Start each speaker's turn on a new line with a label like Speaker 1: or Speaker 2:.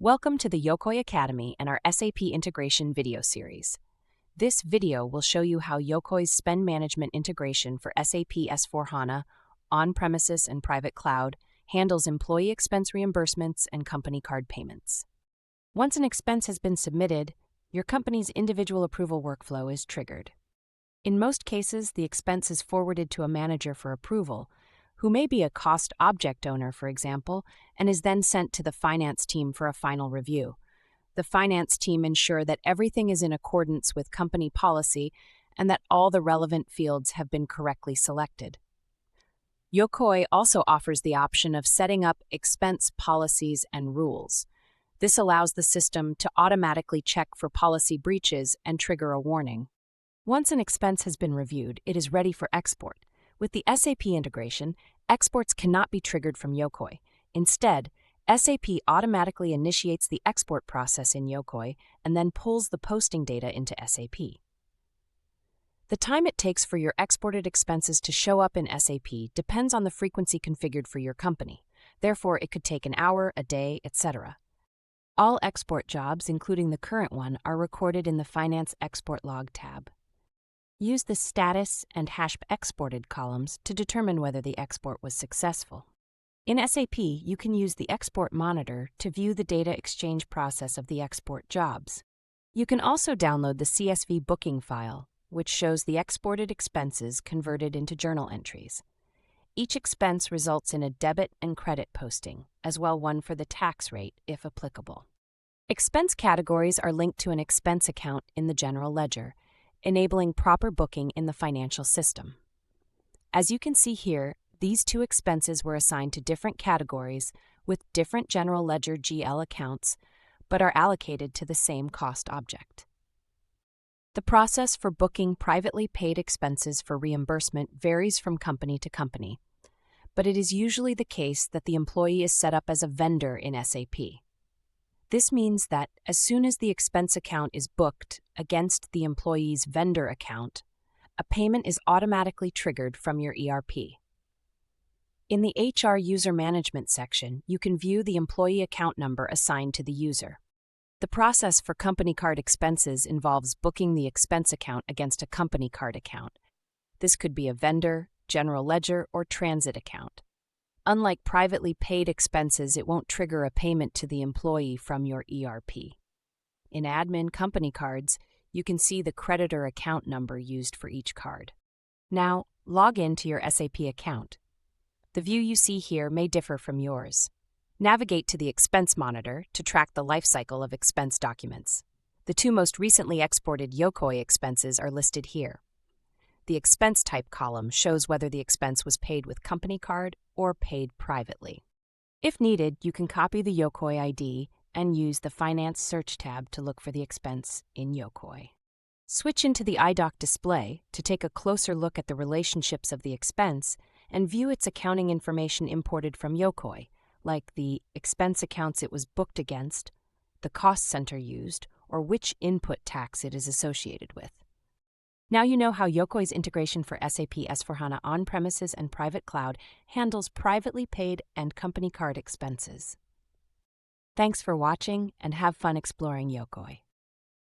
Speaker 1: Welcome to the Yokoy Academy and our SAP integration video series. This video will show you how Yokoy's spend management integration for SAP S/4HANA, on-premises and private cloud, handles employee expense reimbursements and company card payments. Once an expense has been submitted, your company's individual approval workflow is triggered. In most cases, the expense is forwarded to a manager for approval, who may be a cost object owner, for example, and is then sent to the finance team for a final review. The finance team ensure that everything is in accordance with company policy and that all the relevant fields have been correctly selected. Yokoy also offers the option of setting up expense policies and rules. This allows the system to automatically check for policy breaches and trigger a warning. Once an expense has been reviewed, it is ready for export. With the SAP integration, exports cannot be triggered from Yokoy. Instead, SAP automatically initiates the export process in Yokoy and then pulls the posting data into SAP. The time it takes for your exported expenses to show up in SAP depends on the frequency configured for your company. Therefore, it could take an hour, a day, etc. All export jobs, including the current one, are recorded in the Finance Export Log tab. Use the status and #exported columns to determine whether the export was successful. In SAP, you can use the Export Monitor to view the data exchange process of the export jobs. You can also download the CSV booking file, which shows the exported expenses converted into journal entries. Each expense results in a debit and credit posting, as well one for the tax rate, if applicable. Expense categories are linked to an expense account in the general ledger, enabling proper booking in the financial system. As you can see here, these two expenses were assigned to different categories with different general ledger GL accounts, but are allocated to the same cost object. The process for booking privately paid expenses for reimbursement varies from company to company, but it is usually the case that the employee is set up as a vendor in SAP. This means that as soon as the expense account is booked against the employee's vendor account, a payment is automatically triggered from your ERP. In the HR User Management section, you can view the employee account number assigned to the user. The process for company card expenses involves booking the expense account against a company card account. This could be a vendor, general ledger, or transit account. Unlike privately paid expenses, it won't trigger a payment to the employee from your ERP. In admin company cards, you can see the creditor account number used for each card. Now, log in to your SAP account. The view you see here may differ from yours. Navigate to the Expense Monitor to track the lifecycle of expense documents. The two most recently exported Yokoy expenses are listed here. The expense type column shows whether the expense was paid with company card or paid privately. If needed, you can copy the Yokoy ID and use the Finance Search tab to look for the expense in Yokoy. Switch into the iDoc display to take a closer look at the relationships of the expense and view its accounting information imported from Yokoy, like the expense accounts it was booked against, the cost center used, or which input tax it is associated with. Now you know how Yokoy's integration for SAP S/4HANA on-premises and private cloud handles privately paid and company card expenses. Thanks for watching and have fun exploring Yokoy.